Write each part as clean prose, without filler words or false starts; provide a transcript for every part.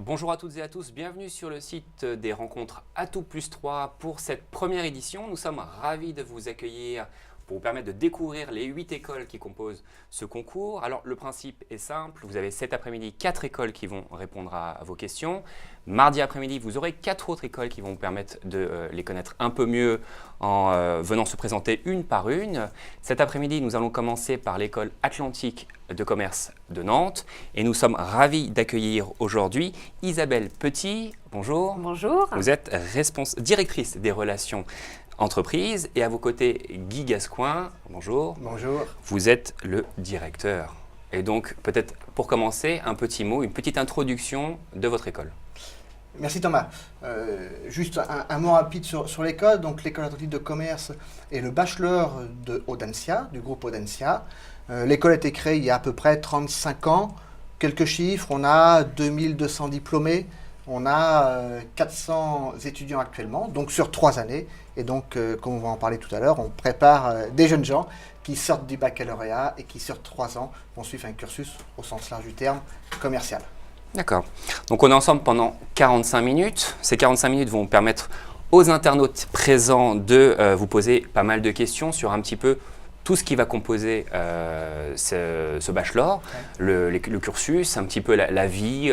Bonjour à toutes et à tous, bienvenue sur le site des rencontres Atout Plus 3 pour cette première édition. Nous sommes ravis de vous accueillir pour vous permettre de découvrir les 8 écoles qui composent ce concours. Alors le principe est simple, vous avez cet après-midi 4 écoles qui vont répondre à vos questions. Mardi après-midi, vous aurez 4 autres écoles qui vont vous permettre de les connaître un peu mieux en venant se présenter une par une. Cet après-midi, nous allons commencer par l'école Atlantique de commerce de Nantes et nous sommes ravis d'accueillir aujourd'hui Isabelle Petit. Bonjour. Bonjour. Vous êtes directrice des relations entreprises et à vos côtés Guy Gascoin. Bonjour. Bonjour. Vous êtes le directeur. Et donc peut-être pour commencer un petit mot, une petite introduction de votre école. Merci Thomas. Juste un mot rapide sur l'école. Donc l'école atlantique de commerce est le bachelor de Audencia, du groupe Audencia. L'école a été créée il y a à peu près 35 ans. Quelques chiffres, on a 2200 diplômés, on a 400 étudiants actuellement, donc sur 3 années. Et donc, comme on va en parler tout à l'heure, on prépare des jeunes gens qui sortent du baccalauréat et qui sur 3 ans vont suivre un cursus au sens large du terme commercial. D'accord. Donc on est ensemble pendant 45 minutes. Ces 45 minutes vont permettre aux internautes présents de vous poser pas mal de questions sur un petit peu tout ce qui va composer ce bachelor, le cursus, un petit peu la vie,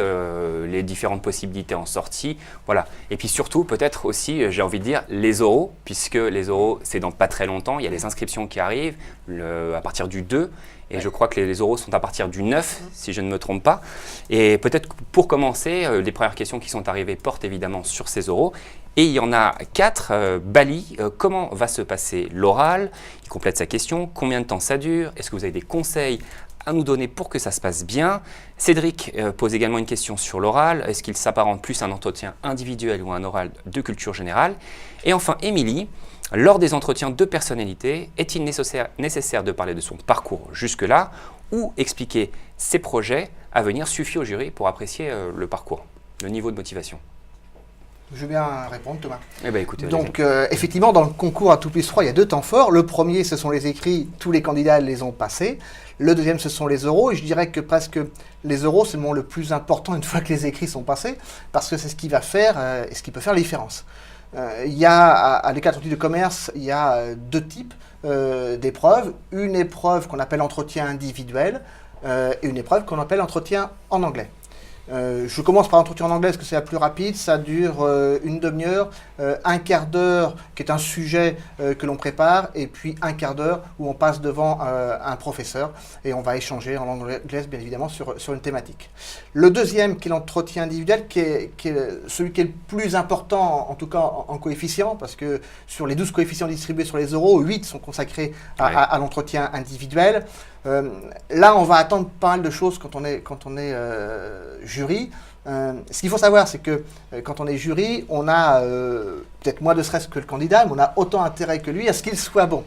les différentes possibilités en sortie. Voilà. Et puis surtout, peut-être aussi, j'ai envie de dire, les oraux, puisque les oraux, c'est dans pas très longtemps. Il y a les inscriptions qui arrivent à partir du 2. Et je crois que les oraux sont à partir du 9, si je ne me trompe pas. Et peut-être pour commencer, les premières questions qui sont arrivées portent évidemment sur ces oraux. Et il y en a 4. Bali, comment va se passer l'oral? Il complète sa question. Combien de temps ça dure? Est-ce que vous avez des conseils à nous donner pour que ça se passe bien? Cédric pose également une question sur l'oral. Est-ce qu'il s'apparente plus à un entretien individuel ou un oral de culture générale? Et enfin, Émilie, lors des entretiens de personnalité, est-il nécessaire de parler de son parcours jusque-là ou expliquer ses projets à venir suffit au jury pour apprécier le parcours, le niveau de motivation? Je veux bien répondre, Thomas. Eh bien, écoutez, donc, effectivement, dans le concours Atout Plus 3, il y a 2 temps forts. Le premier, ce sont les écrits, tous les candidats les ont passés. Le deuxième, ce sont les oraux. Et je dirais que presque les oraux, c'est le moment le plus important une fois que les écrits sont passés, parce que c'est ce qui va faire et ce qui peut faire la différence. Il y a, à l'école atlantique de commerce, il y a 2 types d'épreuves. Une épreuve qu'on appelle entretien individuel et une épreuve qu'on appelle entretien en anglais. Je commence par l'entretien en anglais parce que c'est la plus rapide, ça dure une demi-heure, un quart d'heure qui est un sujet que l'on prépare et puis un quart d'heure où on passe devant un professeur et on va échanger en langue anglaise bien évidemment sur une thématique. Le deuxième qui est l'entretien individuel qui est celui qui est le plus important en tout cas en coefficient parce que sur les 12 coefficients distribués sur les oraux, 8 sont consacrés à l'entretien individuel. Là, on va attendre pas mal de choses quand on est jury. Ce qu'il faut savoir, c'est que quand on est jury, on a peut-être moins de stress que le candidat, mais on a autant intérêt que lui à ce qu'il soit bon.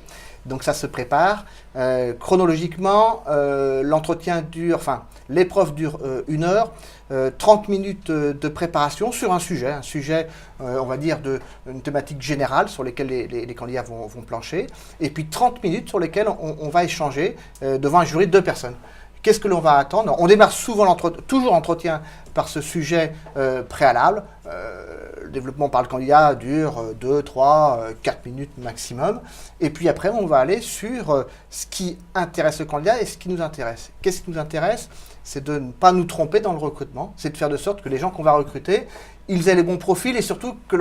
Donc ça se prépare. Chronologiquement, l'épreuve dure 1 heure. 30 minutes de préparation sur un sujet, on va dire, une thématique générale sur lesquelles les candidats vont plancher, et puis 30 minutes sur lesquelles on va échanger devant un jury de 2 personnes. Qu'est-ce que l'on va attendre? On démarre toujours l'entretien par ce sujet préalable. Le développement par le candidat dure 2, 3, 4 minutes maximum. Et puis après, on va aller sur ce qui intéresse le candidat et ce qui nous intéresse. Qu'est-ce qui nous intéresse? C'est de ne pas nous tromper dans le recrutement. C'est de faire de sorte que les gens qu'on va recruter, ils aient les bons profils et surtout que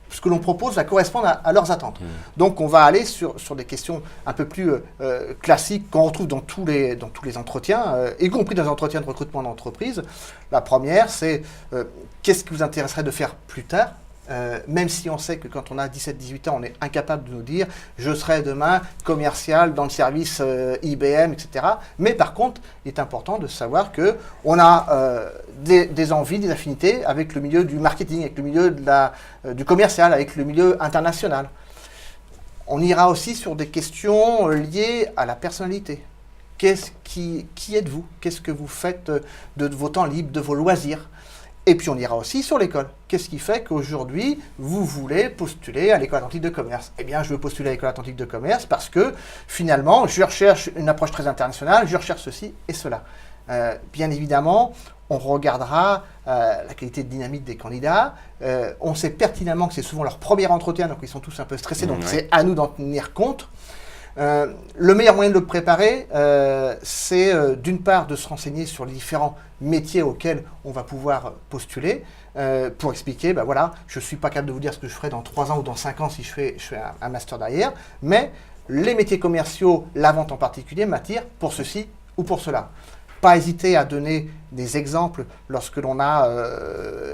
ce que l'on propose va correspondre à leurs attentes. Donc on va aller sur des questions un peu plus classiques qu'on retrouve dans tous les entretiens, y compris dans les entretiens de recrutement d'entreprise. La première, c'est qu'est-ce qui vous intéresserait de faire plus tard? Même si on sait que quand on a 17-18 ans, on est incapable de nous dire « je serai demain commercial dans le service IBM, etc. » Mais par contre, il est important de savoir qu'on a des envies, des affinités avec le milieu du marketing, avec le milieu du commercial, avec le milieu international. On ira aussi sur des questions liées à la personnalité. Qui êtes-vous? Qu'est-ce que vous faites de vos temps libres, de vos loisirs? Et puis on ira aussi sur l'école. Qu'est-ce qui fait qu'aujourd'hui, vous voulez postuler à l'école atlantique de commerce? Eh bien, je veux postuler à l'école atlantique de commerce parce que finalement, je recherche une approche très internationale, je recherche ceci et cela. Bien évidemment, on regardera la qualité de dynamique des candidats. On sait pertinemment que c'est souvent leur premier entretien, donc ils sont tous un peu stressés, donc c'est à nous d'en tenir compte. Le meilleur moyen de le préparer, c'est d'une part de se renseigner sur les différents métiers auxquels on va pouvoir postuler, pour expliquer, ben voilà, je ne suis pas capable de vous dire ce que je ferai dans 3 ans ou dans 5 ans si je fais un master derrière, mais les métiers commerciaux, la vente en particulier, m'attirent pour ceci ou pour cela. Pas hésiter à donner des exemples lorsque l'on a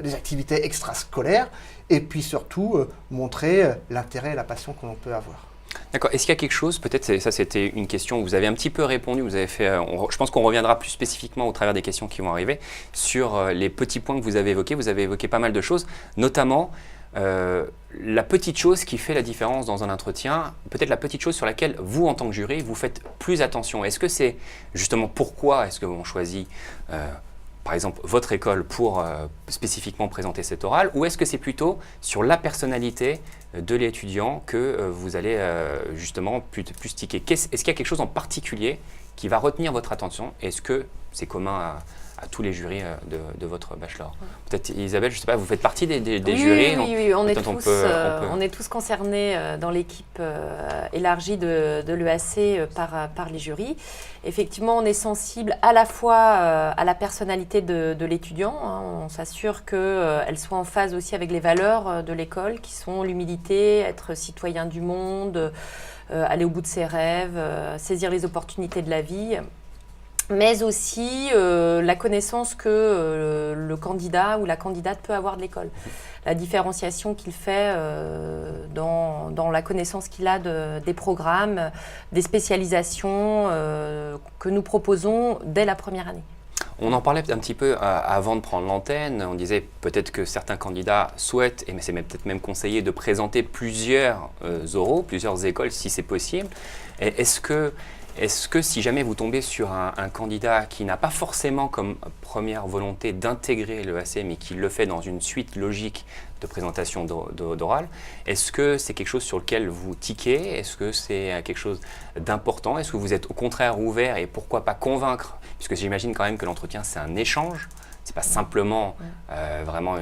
des activités extrascolaires, et puis surtout montrer l'intérêt et la passion que l'on peut avoir. D'accord. Est-ce qu'il y a quelque chose, peut-être ça c'était une question où vous avez un petit peu répondu, vous avez fait, je pense qu'on reviendra plus spécifiquement au travers des questions qui vont arriver, sur les petits points que vous avez évoqué pas mal de choses, notamment la petite chose qui fait la différence dans un entretien, peut-être la petite chose sur laquelle vous, en tant que jury, vous faites plus attention. Est-ce que c'est justement pourquoi est-ce qu'on choisit par exemple votre école pour spécifiquement présenter cet oral, ou est-ce que c'est plutôt sur la personnalité de l'étudiant que vous allez justement plus tiquer? Est-ce qu'il y a quelque chose en particulier qui va retenir votre attention? Est-ce que c'est commun à tous les jurys de votre bachelor? Peut-être Isabelle, je ne sais pas, vous faites partie des jurys? Oui, on est tous concernés dans l'équipe élargie de l'EAC par les jurys. Effectivement, on est sensible à la fois à la personnalité de l'étudiant. On s'assure qu'elle soit en phase aussi avec les valeurs de l'école, qui sont l'humilité, être citoyen du monde, aller au bout de ses rêves, saisir les opportunités de la vie, mais aussi la connaissance que le candidat ou la candidate peut avoir de l'école. La différenciation qu'il fait dans la connaissance qu'il a des programmes, des spécialisations que nous proposons dès la première année. On en parlait un petit peu avant de prendre l'antenne. On disait peut-être que certains candidats souhaitent, et c'est peut-être même conseillé, de présenter plusieurs oraux, plusieurs écoles si c'est possible. Est-ce que si jamais vous tombez sur un candidat qui n'a pas forcément comme première volonté d'intégrer l'EAC, mais qui le fait dans une suite logique de présentation d'oral, est-ce que c'est quelque chose sur lequel vous tiquez? Est-ce que c'est quelque chose d'important? Est-ce que vous êtes au contraire ouvert et pourquoi pas convaincre? Puisque j'imagine quand même que l'entretien, c'est un échange. C'est pas simplement vraiment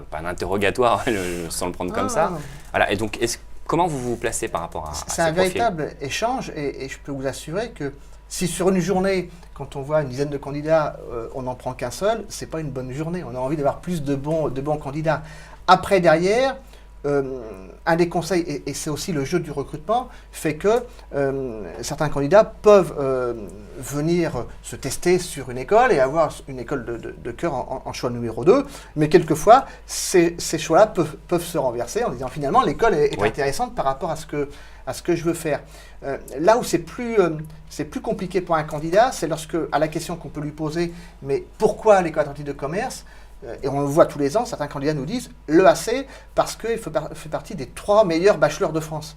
pas un interrogatoire sans le prendre comme ça. Voilà. Et donc, comment vous vous placez par rapport à ces profils? C'est un véritable échange et je peux vous assurer que si sur une journée, quand on voit une dizaine de candidats, on n'en prend qu'un seul, ce n'est pas une bonne journée. On a envie d'avoir plus de bons candidats. Après, derrière, un des conseils, et c'est aussi le jeu du recrutement, fait que certains candidats peuvent venir se tester sur une école et avoir une école de cœur en choix numéro 2, mais quelquefois, ces choix-là peuvent se renverser en disant finalement l'école est intéressante par rapport à ce que je veux faire. Là où c'est plus compliqué pour un candidat, c'est lorsque, à la question qu'on peut lui poser, mais pourquoi l'école atlantique de commerce? Et on le voit tous les ans, certains candidats nous disent l'EAC parce qu'il fait partie des 3 meilleurs bachelors de France.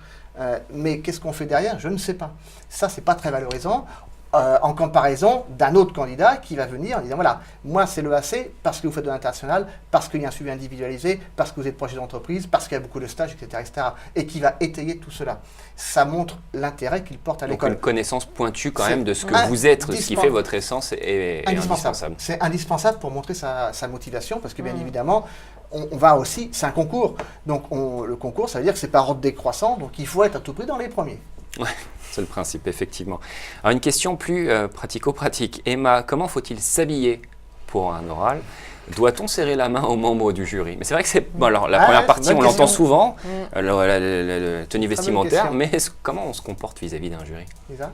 Mais qu'est-ce qu'on fait derrière? Je ne sais pas. Ça, c'est pas très valorisant. En comparaison d'un autre candidat qui va venir en disant voilà, moi c'est l'EAC parce que vous faites de l'international, parce qu'il y a un suivi individualisé, parce que vous êtes proche d'entreprise, parce qu'il y a beaucoup de stages, etc., et qui va étayer tout cela. Ça montre l'intérêt qu'il porte à l'école. Donc une connaissance pointue quand même de ce que vous êtes, ce qui fait votre essence est indispensable. C'est indispensable pour montrer sa motivation parce que bien évidemment, on va aussi, c'est un concours, donc le concours ça veut dire que c'est par ordre décroissant, donc il faut être à tout prix dans les premiers. Ouais, c'est le principe, effectivement. Alors, une question plus pratico-pratique. Emma, comment faut-il s'habiller pour un oral? Doit-on serrer la main aux membres du jury? Mais c'est vrai que c'est... Bon, alors, la première partie, on l'entend souvent, la tenue vestimentaire, mais comment on se comporte vis-à-vis d'un jury? Lisa?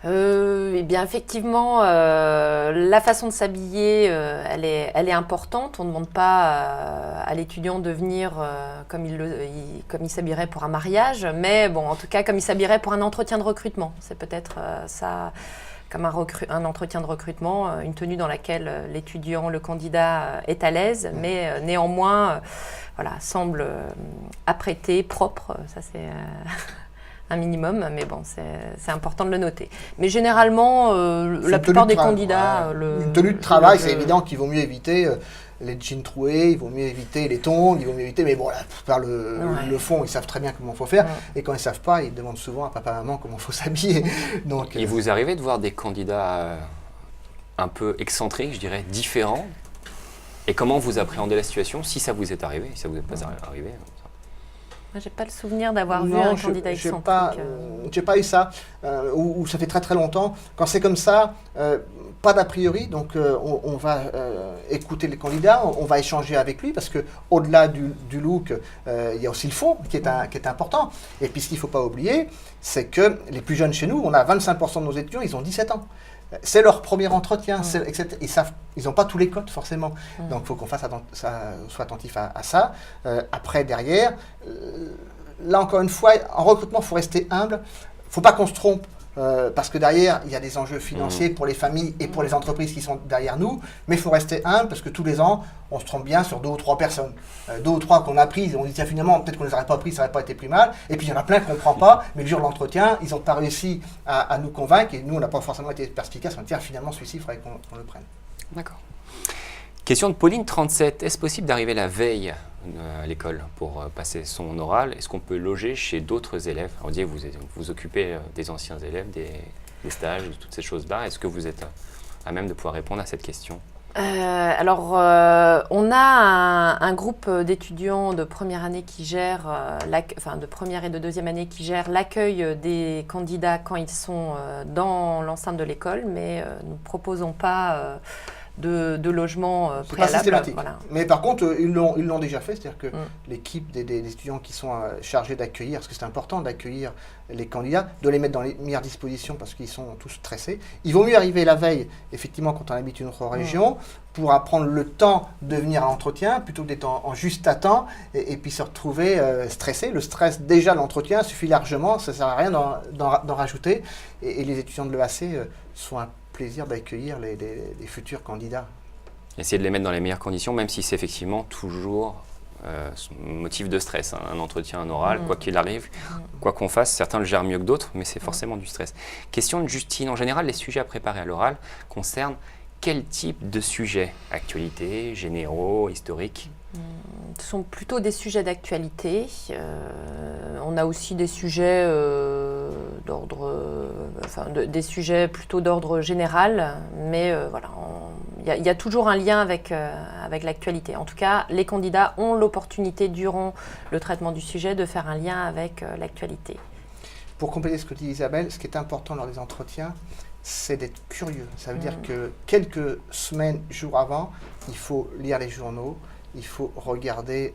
Eh bien, effectivement, la façon de s'habiller, elle est importante. On ne demande pas à l'étudiant de venir comme il s'habillerait pour un mariage, mais bon, en tout cas, comme il s'habillerait pour un entretien de recrutement. C'est peut-être ça, comme un entretien de recrutement, une tenue dans laquelle l'étudiant, le candidat est à l'aise, mais néanmoins, voilà, semble apprêté, propre. Ça, c'est... un minimum, mais bon, c'est important de le noter. Mais généralement, la plupart des candidats... une tenue de travail, c'est évident qu'il vaut mieux éviter les jeans troués, il vaut mieux éviter les tongs, il vaut mieux éviter... Mais bon, là, par le fond, ils savent très bien comment il faut faire. Et quand ils ne savent pas, ils demandent souvent à papa et maman comment il faut s'habiller. Donc, il vous arrivez de voir des candidats un peu excentrique, je dirais, différent. Et comment vous appréhendez la situation si ça vous est arrivé, si ça vous est pas arrivé? Moi, j'ai pas le souvenir d'avoir vu un candidat excentrique. J'ai pas eu ça, ou ça fait très très longtemps. Quand c'est comme ça, pas d'a priori, donc on va écouter les candidats, on va échanger avec lui, parce qu'au-delà du look, il y a aussi le fond qui est important. Et puis ce qu'il ne faut pas oublier, c'est que les plus jeunes chez nous, on a 25% de nos étudiants, ils ont 17 ans. C'est leur premier entretien, ils n'ont pas tous les codes forcément. Donc il faut qu'on soit attentif à ça. Après, derrière, là encore une fois, en recrutement, il faut rester humble. Il ne faut pas qu'on se trompe. Parce que derrière, il y a des enjeux financiers pour les familles et pour les entreprises qui sont derrière nous. Mais il faut rester humble parce que tous les ans, on se trompe bien sur 2 ou 3 personnes. 2 ou 3 qu'on a prises, on dit tiens, finalement, peut-être qu'on ne les aurait pas prises, ça n'aurait pas été plus mal. Et puis il y en a plein qu'on ne prend pas, mais le jour de l'entretien, ils n'ont pas réussi à nous convaincre. Et nous, on n'a pas forcément été perspicaces. On dit tiens, finalement, celui-ci, il faudrait qu'on le prenne. D'accord. Question de Pauline 37. Est-ce possible d'arriver la veille à l'école pour passer son oral? Est-ce qu'on peut loger chez d'autres élèves? On dit vous occupez des anciens élèves, des stages, de toutes ces choses-là. Est-ce que vous êtes à même de pouvoir répondre à cette question? Alors, on a un groupe d'étudiants de première année qui gère, de première et de deuxième année qui gère l'accueil des candidats quand ils sont dans l'enceinte de l'école, mais nous ne proposons pas de logement préalable. Pas systématique. Voilà. Mais par contre, ils l'ont déjà fait, c'est-à-dire que l'équipe des étudiants qui sont chargés d'accueillir, parce que c'est important d'accueillir les candidats, de les mettre dans les meilleures dispositions parce qu'ils sont tous stressés. Il vaut mieux arriver la veille, effectivement, quand on habite une autre région, pour apprendre le temps de venir à l'entretien, plutôt que d'être en juste à temps et puis se retrouver stressé. Le stress, déjà, l'entretien suffit largement, ça ne sert à rien d'en rajouter. Et les étudiants de l'EAC sont un plaisir d'accueillir les futurs candidats. Essayer de les mettre dans les meilleures conditions, même si c'est effectivement toujours motif de stress, hein, un entretien, un oral, quoi qu'il arrive, quoi qu'on fasse, certains le gèrent mieux que d'autres, mais c'est forcément du stress. Question de Justine, en général, les sujets à préparer à l'oral concernent quel type de sujets? Actualité, généraux, historiques? Ce sont plutôt des sujets d'actualité. On a aussi des sujets des sujets plutôt d'ordre général, mais voilà, il y a toujours un lien avec l'actualité. En tout cas, les candidats ont l'opportunité durant le traitement du sujet de faire un lien avec l'actualité. Pour compléter ce que dit Isabelle, ce qui est important lors des entretiens, c'est d'être curieux. Ça veut dire que quelques semaines, jours avant, il faut lire les journaux, il faut regarder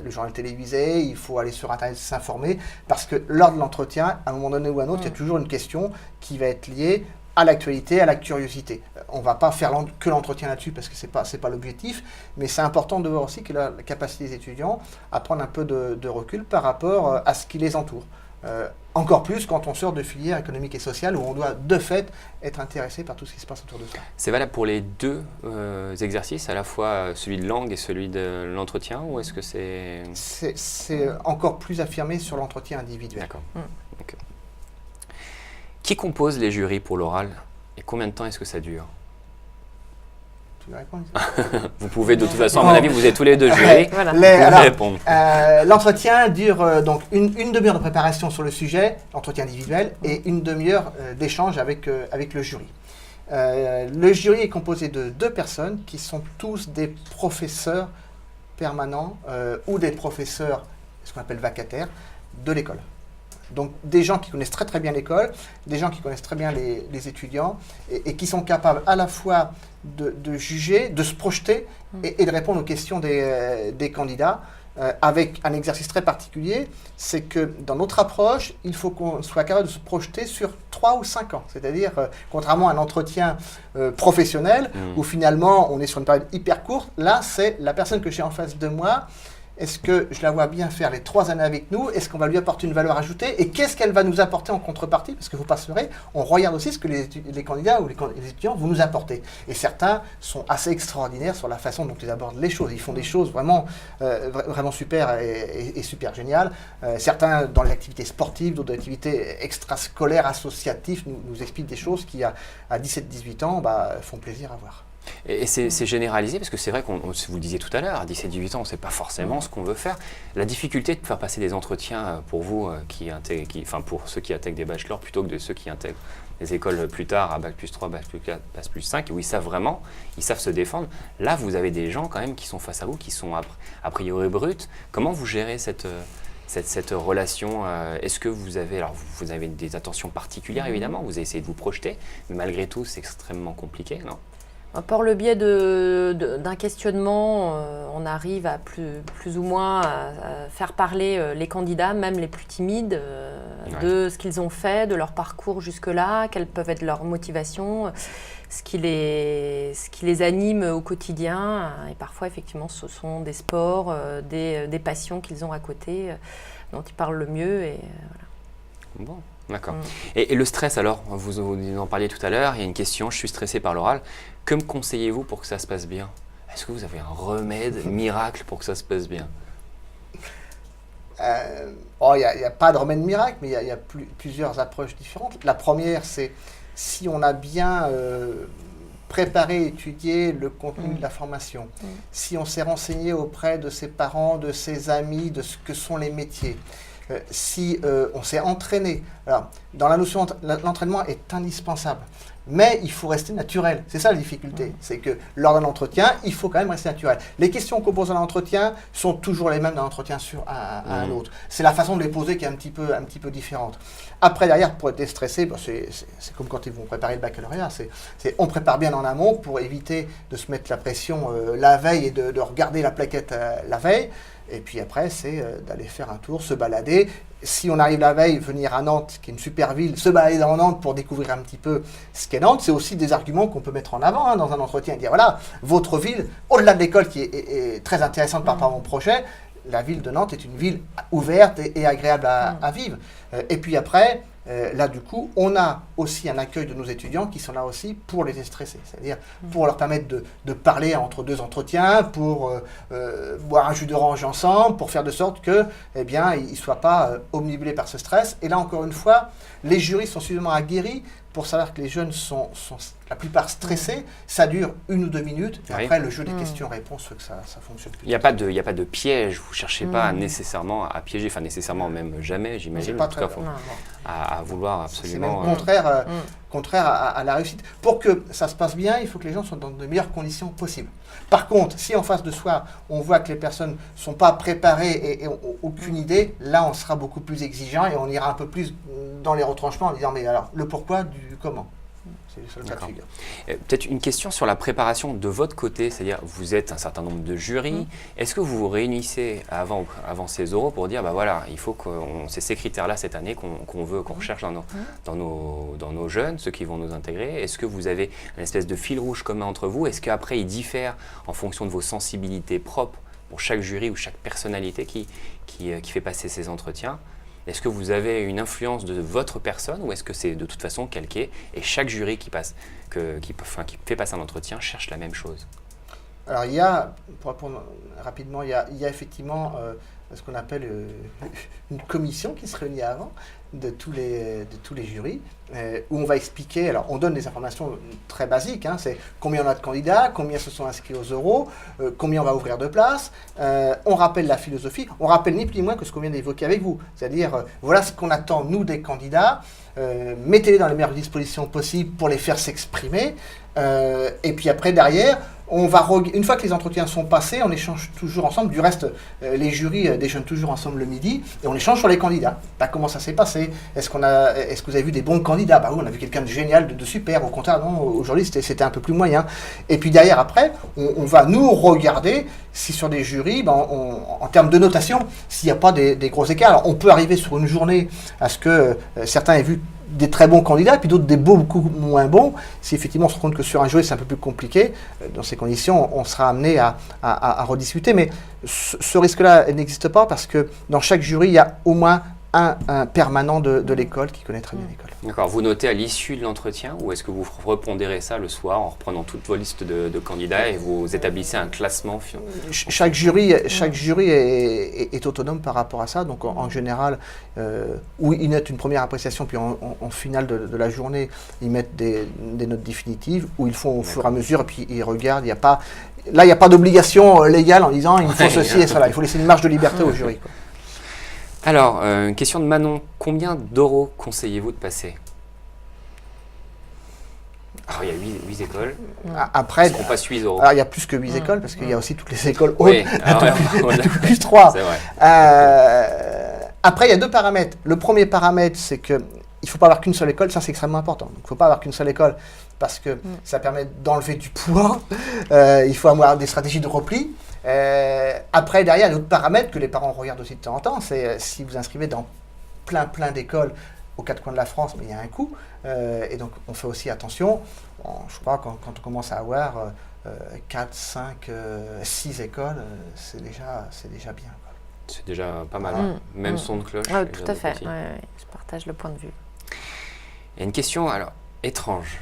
le journal télévisé, il faut aller sur Internet s'informer, parce que lors de l'entretien, à un moment donné ou à un autre, il y a toujours une question qui va être liée à l'actualité, à la curiosité. On ne va pas faire que l'entretien là-dessus, parce que ce n'est pas l'objectif, mais c'est important de voir aussi que la capacité des étudiants à prendre un peu de recul par rapport à ce qui les entoure. Encore plus quand on sort de filière économique et sociale où on doit de fait être intéressé par tout ce qui se passe autour de ça. C'est valable pour les deux exercices, à la fois celui de langue et celui de l'entretien, ou est-ce que c'est... C'est encore plus affirmé sur l'entretien individuel. D'accord. Okay. Qui compose les jurys pour l'oral et combien de temps est-ce que ça dure? Vous pouvez de toute façon, à mon avis, vous êtes tous les deux jurés. L'entretien dure donc une demi-heure de préparation sur le sujet, l'entretien individuel, et une demi-heure d'échange avec le jury. Le jury est composé de 2 personnes qui sont tous des professeurs permanents ou des professeurs, ce qu'on appelle vacataires, de l'école. Donc des gens qui connaissent très très bien l'école, des gens qui connaissent très bien les étudiants et qui sont capables à la fois de juger, de se projeter et de répondre aux questions des candidats avec un exercice très particulier, c'est que dans notre approche, il faut qu'on soit capable de se projeter sur 3 ou 5 ans. C'est-à-dire, contrairement à un entretien professionnel où finalement on est sur une période hyper courte, là c'est la personne que j'ai en face de moi. Est-ce que je la vois bien faire les 3 années avec nous? Est-ce qu'on va lui apporter une valeur ajoutée? Et qu'est-ce qu'elle va nous apporter en contrepartie? Parce que vous passerez, on regarde aussi ce que les candidats ou les étudiants vont nous apporter. Et certains sont assez extraordinaires sur la façon dont ils abordent les choses. Ils font des choses vraiment super et super géniales. Certains dans les activités sportives, d'autres activités extrascolaires, associatives, nous expliquent des choses qui, à 17-18 ans, font plaisir à voir. Et c'est généralisé parce que c'est vrai qu'on, vous le disiez tout à l'heure, à 17-18 ans, on ne sait pas forcément ce qu'on veut faire. La difficulté de faire passer des entretiens pour vous, pour ceux qui intègrent des bachelors plutôt que de ceux qui intègrent les écoles plus tard, à Bac plus 3, Bac plus 4, Bac plus 5, où ils savent vraiment, ils savent se défendre. Là, vous avez des gens quand même qui sont face à vous, qui sont a priori bruts. Comment vous gérez cette relation? Est-ce que vous avez, alors vous avez des attentions particulières évidemment, vous essayez de vous projeter, mais malgré tout c'est extrêmement compliqué, non? Par le biais d'un questionnement, on arrive à plus ou moins à faire parler les candidats, même les plus timides, de ce qu'ils ont fait, de leur parcours jusque-là, quelles peuvent être leurs motivations, ce qui les anime au quotidien. Et parfois, effectivement, ce sont des sports, des passions qu'ils ont à côté, dont ils parlent le mieux. Et, voilà. Bon. D'accord. Et le stress alors, vous en parliez tout à l'heure, il y a une question, je suis stressé par l'oral. Que me conseillez-vous pour que ça se passe bien? Est-ce que vous avez un remède miracle pour que ça se passe bien? Il n'y a pas de remède miracle, mais il y a plusieurs approches différentes. La première, c'est si on a bien préparé, étudié le contenu de la formation, si on s'est renseigné auprès de ses parents, de ses amis, de ce que sont les métiers, si on s'est entraîné. Alors, dans la notion, l'entraînement est indispensable, mais il faut rester naturel. C'est ça la difficulté, c'est que lors d'un entretien, il faut quand même rester naturel. Les questions qu'on pose dans l'entretien sont toujours les mêmes d'un entretien à un autre. C'est la façon de les poser qui est un petit peu différente. Après, derrière, pour être déstressé, c'est comme quand ils vont préparer le baccalauréat. On prépare bien en amont pour éviter de se mettre la pression la veille et de regarder la plaquette la veille. Et puis après, c'est d'aller faire un tour, se balader. Si on arrive la veille, venir à Nantes, qui est une super ville, se balader dans Nantes pour découvrir un petit peu ce qu'est Nantes, c'est aussi des arguments qu'on peut mettre en avant dans un entretien et dire voilà, votre ville, au-delà de l'école qui est très intéressante par rapport à mon projet, la ville de Nantes est une ville ouverte et agréable à vivre. Et puis après, là du coup, on a aussi un accueil de nos étudiants qui sont là aussi pour les déstresser, c'est-à-dire pour leur permettre de parler entre deux entretiens, pour boire un jus d'orange ensemble, pour faire de sorte que, eh bien, ils ne soient pas omnibulés par ce stress. Et là, encore une fois, les jurys sont suffisamment aguerris pour savoir que les jeunes sont la plupart stressés. Ça dure 1 ou 2 minutes. Et après, le jeu des questions-réponses fait que ça fonctionne plus. Il n'y a pas de piège. Vous ne cherchez pas nécessairement à piéger. Enfin, nécessairement même jamais, j'imagine. En tout cas, à vouloir absolument... C'est même contraire à la réussite. Pour que ça se passe bien, il faut que les gens soient dans de meilleures conditions possibles. Par contre, si en face de soi, on voit que les personnes ne sont pas préparées et n'ont aucune idée, là, on sera beaucoup plus exigeant et on ira un peu plus dans les retranchements en disant, mais alors, le pourquoi du comment. C'est le seul cas de figure. Peut-être une question sur la préparation de votre côté, c'est-à-dire vous êtes un certain nombre de jurys. Est-ce que vous vous réunissez avant ces oraux pour dire, bah voilà, il faut qu'on c'est ces critères-là cette année qu'on veut, qu'on recherche dans nos jeunes, ceux qui vont nous intégrer. Est-ce que vous avez une espèce de fil rouge commun entre vous? Est-ce qu'après ils diffèrent en fonction de vos sensibilités propres pour chaque jury ou chaque personnalité qui fait passer ces entretiens? Est-ce que vous avez une influence de votre personne ou est-ce que c'est de toute façon calqué et chaque jury qui fait passer un entretien cherche la même chose? Alors pour répondre rapidement, il y a effectivement ce qu'on appelle une commission qui se réunit avant de tous les jurys où on va expliquer, alors on donne des informations très basiques, c'est combien on a de candidats, combien se sont inscrits aux oraux, combien on va ouvrir de places, on rappelle la philosophie, on rappelle ni plus ni moins que ce qu'on vient d'évoquer avec vous, c'est-à-dire voilà ce qu'on attend nous des candidats, mettez-les dans les meilleures dispositions possibles pour les faire s'exprimer, et puis après derrière, une fois que les entretiens sont passés, on échange toujours ensemble. Du reste, les jurys déjeunent toujours ensemble le midi et on échange sur les candidats. Comment ça s'est passé? Est-ce que vous avez vu des bons candidats? Oui, on a vu quelqu'un de génial, de super. Au contraire, non, aujourd'hui c'était un peu plus moyen. Et puis derrière, après, on va nous regarder si sur des jurys, en termes de notation, s'il n'y a pas des gros écarts. Alors, on peut arriver sur une journée à ce que certains aient vu des très bons candidats, puis d'autres des beaucoup moins bons. Si effectivement on se rend compte que sur un jury c'est un peu plus compliqué, dans ces conditions, on sera amené à rediscuter. Mais ce risque-là n'existe pas parce que dans chaque jury, il y a au moins un permanent de l'école qui connaît très bien l'école. D'accord. Vous notez à l'issue de l'entretien ou est-ce que vous repondérez ça le soir en reprenant toutes vos listes de candidats et vous établissez un classement? Chaque jury est autonome par rapport à ça. Donc en général, où ils notent une première appréciation, puis en finale de la journée, ils mettent des notes définitives, où ils font au fur et à mesure, et puis ils regardent. Là, il n'y a pas d'obligation légale en disant il faut ceci et cela. Il faut laisser une marge de liberté au jury. Alors, une question de Manon. Combien d'oraux conseillez-vous de passer? Alors, il y a 8 écoles. Après, on passe 8 euros. Alors, il y a plus que 8 écoles, parce qu'il y a aussi toutes les écoles hautes, Oui, plus 3. C'est vrai. Après, il y a 2 paramètres. Le premier paramètre, c'est qu'il ne faut pas avoir qu'une seule école, ça c'est extrêmement important. Il ne faut pas avoir qu'une seule école, parce que ça permet d'enlever du poids. Il faut avoir des stratégies de repli. Après, derrière, il y a d'autres paramètres que les parents regardent aussi de temps en temps. C'est si vous inscrivez dans plein d'écoles aux 4 coins de la France, mais il y a un coût. Et donc, on fait aussi attention. Je crois quand on commence à avoir 4, 5, 6 écoles, c'est déjà bien. C'est déjà pas mal. Même son de cloche. Tout à fait. Je partage le point de vue. Il y a une question, alors, étrange.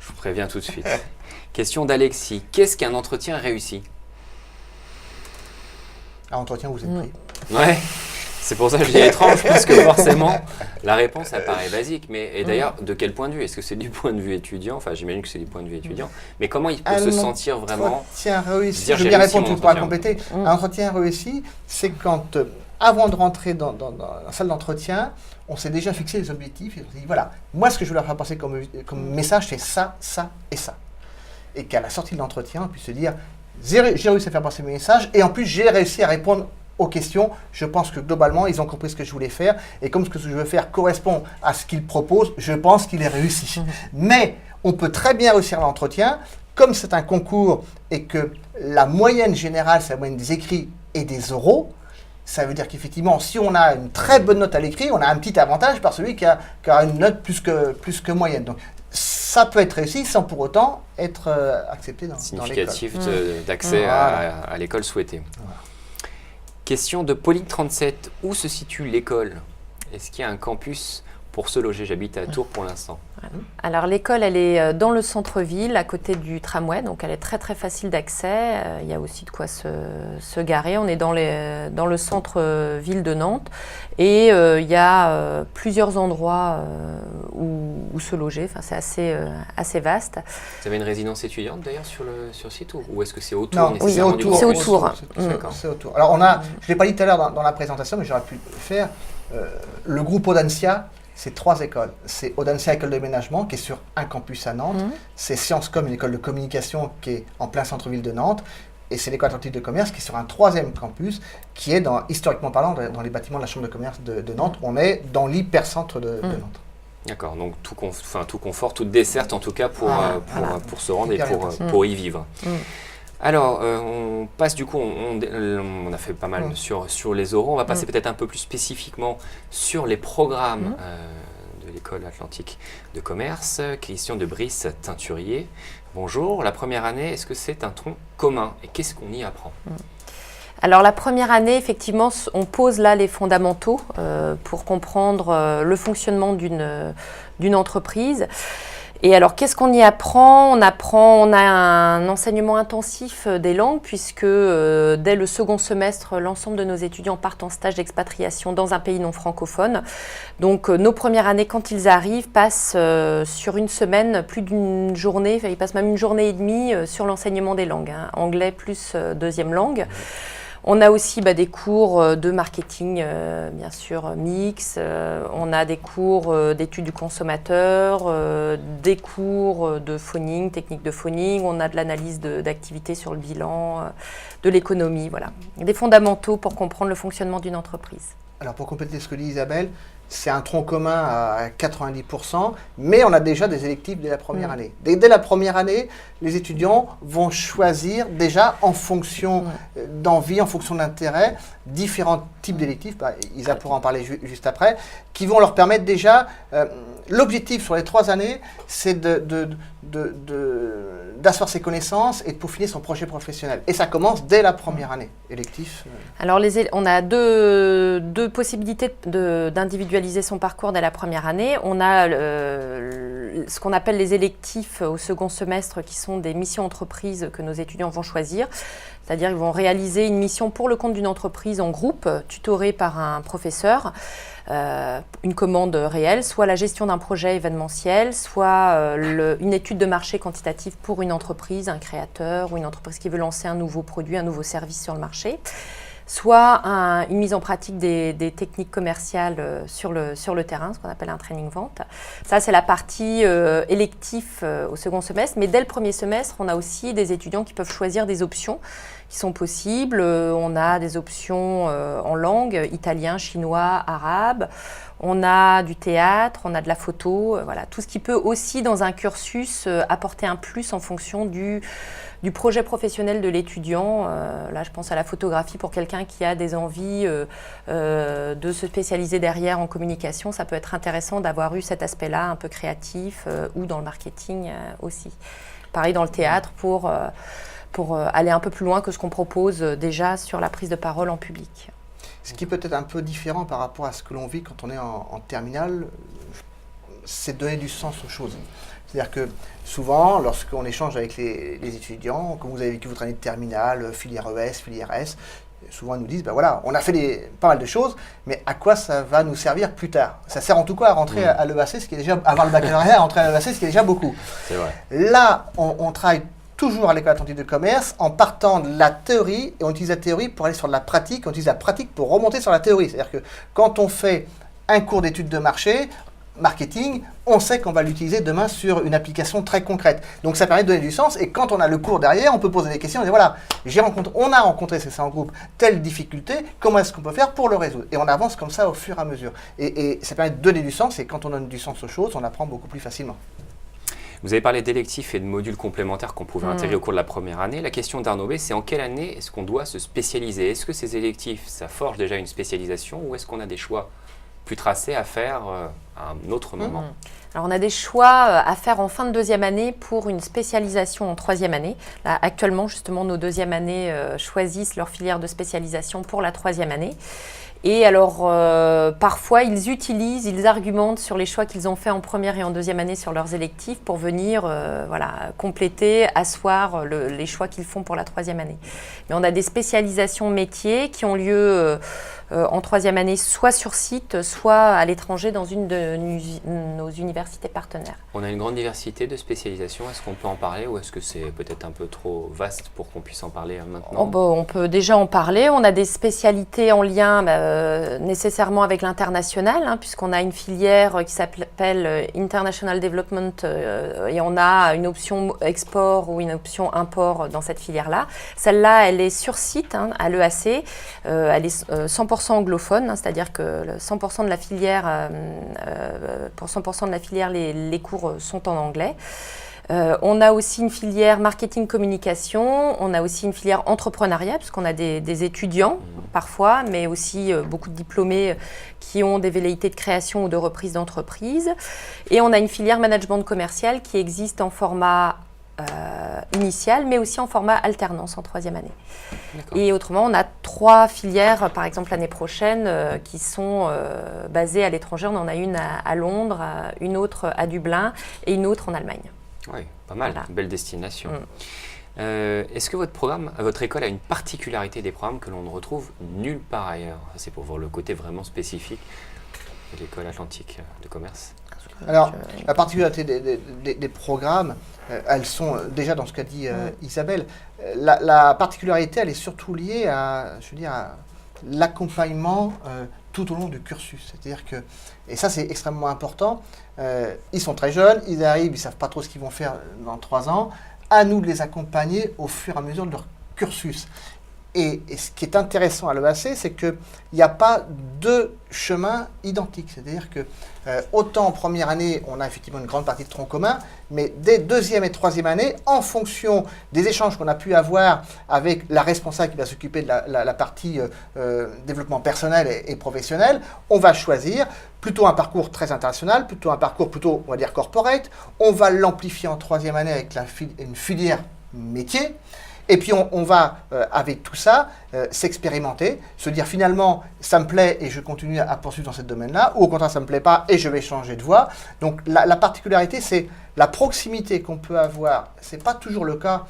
Je vous préviens tout de suite. Question d'Alexis. Qu'est-ce qu'un entretien réussi? Un entretien, vous êtes pris. Ouais, c'est pour ça que je dis étrange, parce que forcément, la réponse, elle paraît basique. Et d'ailleurs, de quel point de vue? Est-ce que c'est du point de vue étudiant? Enfin, j'imagine que c'est du point de vue étudiant. Mais comment il peut se sentir vraiment... Entretien réussi, je vais bien répondre, tu pourras compléter. Un entretien réussi, c'est quand, avant de rentrer dans la salle d'entretien, on s'est déjà fixé les objectifs. Et on s'est dit, voilà, moi, ce que je veux leur faire passer comme message, c'est ça, ça et ça. Et qu'à la sortie de l'entretien, on puisse se dire... J'ai réussi à faire passer mes messages et en plus j'ai réussi à répondre aux questions. Je pense que globalement ils ont compris ce que je voulais faire et comme ce que je veux faire correspond à ce qu'ils proposent, je pense qu'il est réussi. Mais on peut très bien réussir l'entretien, comme c'est un concours et que la moyenne générale c'est la moyenne des écrits et des oraux. Ça veut dire qu'effectivement, si on a une très bonne note à l'écrit, on a un petit avantage par celui qui a une note plus que moyenne. Donc, ça peut être réussi sans pour autant être accepté dans l'école. Significatif d'accès à l'école souhaitée. Voilà. Question de Pauline37. Où se situe l'école? Est-ce qu'il y a un campus pour se loger? J'habite à Tours pour l'instant. Voilà. Alors l'école, elle est dans le centre-ville, à côté du tramway, donc elle est très très facile d'accès. Il y a aussi de quoi se garer. On est dans le centre-ville de Nantes et il y a plusieurs endroits où se loger. Enfin, c'est assez vaste. Vous avez une résidence étudiante d'ailleurs sur le site ou est-ce que c'est autour? Non, c'est autour. C'est autour. C'est autour. Alors je ne l'ai pas dit tout à l'heure dans la présentation, mais j'aurais pu le faire. Le groupe Audencia, c'est 3 écoles. C'est Audencia École de Ménagement, qui est sur un campus à Nantes. C'est Sciences Com, une école de communication qui est en plein centre-ville de Nantes. Et c'est l'École Atlantique de Commerce qui est sur un 3e campus, qui est, historiquement parlant, dans les bâtiments de la Chambre de commerce de Nantes. On est dans l'hypercentre de Nantes. D'accord, donc tout confort, toute desserte en tout cas pour se rendre et pour y vivre. Alors, on passe du coup, on a fait pas mal sur les oraux, on va passer peut-être un peu plus spécifiquement sur les programmes de l'École Atlantique de Commerce. Question de Brice Teinturier. Bonjour, la première année, est-ce que c'est un tronc commun et qu'est-ce qu'on y apprend? Alors la première année, effectivement, on pose là les fondamentaux pour comprendre le fonctionnement d'une entreprise. Et alors, qu'est-ce qu'on y apprend? On a un enseignement intensif des langues puisque dès le second semestre, l'ensemble de nos étudiants partent en stage d'expatriation dans un pays non francophone. Donc, nos premières années, quand ils arrivent, passent sur une semaine, plus d'une journée, ils passent même une journée et demie sur l'enseignement des langues, anglais plus deuxième langue. On a aussi des cours de marketing, bien sûr, mix. On a des cours d'études du consommateur, des cours de phoning, technique de phoning. On a de l'analyse d'activités sur le bilan, de l'économie, voilà. Des fondamentaux pour comprendre le fonctionnement d'une entreprise. Alors, pour compléter ce que dit Isabelle, c'est un tronc commun à 90%, mais on a déjà des électifs dès la première année. Dès la première année, les étudiants vont choisir déjà en fonction d'envie, en fonction d'intérêt, différents types d'électifs, Isa pourra en parler juste après, qui vont leur permettre déjà, l'objectif sur les 3 années, c'est d'asseoir ses connaissances et de peaufiner son projet professionnel. Et ça commence dès la première année, électif. Alors, on a deux possibilités d'individualiser son parcours dès la première année. On a ce qu'on appelle les électifs au second semestre, qui sont des missions entreprises que nos étudiants vont choisir. C'est-à-dire qu'ils vont réaliser une mission pour le compte d'une entreprise en groupe, tutorée par un professeur, une commande réelle, soit la gestion d'un projet événementiel, soit une étude de marché quantitative pour une entreprise, un créateur ou une entreprise qui veut lancer un nouveau produit, un nouveau service sur le marché. soit une mise en pratique des techniques commerciales sur le terrain, ce qu'on appelle un training vente. Ça, c'est la partie électif au second semestre, mais dès le premier semestre, on a aussi des étudiants qui peuvent choisir des options qui sont possibles. On a des options en langue, italien, chinois, arabe. On a du théâtre, on a de la photo, voilà, tout ce qui peut aussi dans un cursus apporter un plus en fonction du projet professionnel de l'étudiant. Là, je pense à la photographie pour quelqu'un qui a des envies de se spécialiser derrière en communication. Ça peut être intéressant d'avoir eu cet aspect-là un peu créatif ou dans le marketing aussi. Pareil dans le théâtre pour aller un peu plus loin que ce qu'on propose déjà sur la prise de parole en public. Ce qui peut être un peu différent par rapport à ce que l'on vit quand on est en terminale, c'est donner du sens aux choses. C'est-à-dire que souvent, lorsqu'on échange avec les étudiants, comme vous avez vécu votre année de terminale, filière ES, filière S, souvent ils nous disent, ben voilà, on a fait pas mal de choses, mais à quoi ça va nous servir plus tard? Ça sert en tout cas à rentrer à l'EAC, ce qui est déjà, avoir le baccalauréat, à rentrer à l'EAC, ce qui est déjà beaucoup. C'est vrai. Là, on travaille toujours à l'École Atlantique de Commerce en partant de la théorie, et on utilise la théorie pour aller sur de la pratique, on utilise la pratique pour remonter sur la théorie. C'est-à-dire que quand on fait un cours d'études de marketing, on sait qu'on va l'utiliser demain sur une application très concrète. Donc ça permet de donner du sens, et quand on a le cours derrière, on peut poser des questions, on dit voilà, on a rencontré, c'est ça en groupe, telle difficulté, comment est-ce qu'on peut faire pour le résoudre? Et on avance comme ça au fur et à mesure. Et ça permet de donner du sens, et quand on donne du sens aux choses, on apprend beaucoup plus facilement. Vous avez parlé d'électifs et de modules complémentaires qu'on pouvait intégrer au cours de la première année. La question d'Arnaud B, c'est en quelle année est-ce qu'on doit se spécialiser? Est-ce que ces électifs, ça forge déjà une spécialisation, ou est-ce qu'on a des choix plus tracés à faire à un autre moment? Alors on a des choix à faire en fin de deuxième année pour une spécialisation en troisième année. Là, actuellement, justement, nos deuxièmes années choisissent leur filière de spécialisation pour la troisième année. Et alors, parfois, ils argumentent sur les choix qu'ils ont faits en première et en deuxième année sur leurs électifs pour venir compléter, asseoir les choix qu'ils font pour la troisième année. Mais on a des spécialisations métiers qui ont lieu en troisième année, soit sur site, soit à l'étranger dans une de nos universités partenaires. On a une grande diversité de spécialisations. Est-ce qu'on peut en parler, ou est-ce que c'est peut-être un peu trop vaste pour qu'on puisse en parler maintenant? On peut déjà en parler. On a des spécialités en lien nécessairement avec l'international, puisqu'on a une filière qui s'appelle International Development et on a une option export ou une option import dans cette filière-là. Celle-là, elle est sur site à l'EAC. Elle est 100% anglophone, c'est-à-dire que 100% de la filière, pour 100% de la filière, les cours sont en anglais. On a aussi une filière marketing communication, on a aussi une filière entrepreneuriat, puisqu'on a des étudiants parfois, mais aussi beaucoup de diplômés qui ont des velléités de création ou de reprise d'entreprise. Et on a une filière management commercial qui existe en format initial, mais aussi en format alternance en troisième année. Et autrement, on a 3 filières, par exemple l'année prochaine, qui sont basées à l'étranger. On en a une à Londres, une autre à Dublin et une autre en Allemagne. Oui, pas mal, voilà. Belle destination. Est-ce que votre école a une particularité des programmes que l'on ne retrouve nulle part ailleurs? C'est pour voir le côté vraiment spécifique de l'École Atlantique de Commerce. Alors, la particularité des programmes, elles sont déjà dans ce qu'a dit Isabelle. La particularité, elle est surtout liée à l'accompagnement tout au long du cursus. C'est-à-dire que, et ça c'est extrêmement important, ils sont très jeunes, ils arrivent, ils ne savent pas trop ce qu'ils vont faire dans 3 ans. À nous de les accompagner au fur et à mesure de leur cursus. Et ce qui est intéressant à l'EAC, c'est qu'il n'y a pas 2 chemins identiques. C'est-à-dire que autant en première année, on a effectivement une grande partie de tronc commun, mais dès deuxième et troisième année, en fonction des échanges qu'on a pu avoir avec la responsable qui va s'occuper de la partie développement personnel et professionnel, on va choisir plutôt un parcours très international, plutôt un parcours plutôt, on va dire, corporate. On va l'amplifier en troisième année avec une filière métier. Et puis on va, avec tout ça, s'expérimenter, se dire finalement, ça me plaît et je continue à poursuivre dans ce domaine-là, ou au contraire, ça ne me plaît pas et je vais changer de voie. Donc la particularité, c'est la proximité qu'on peut avoir. Ce n'est pas toujours le cas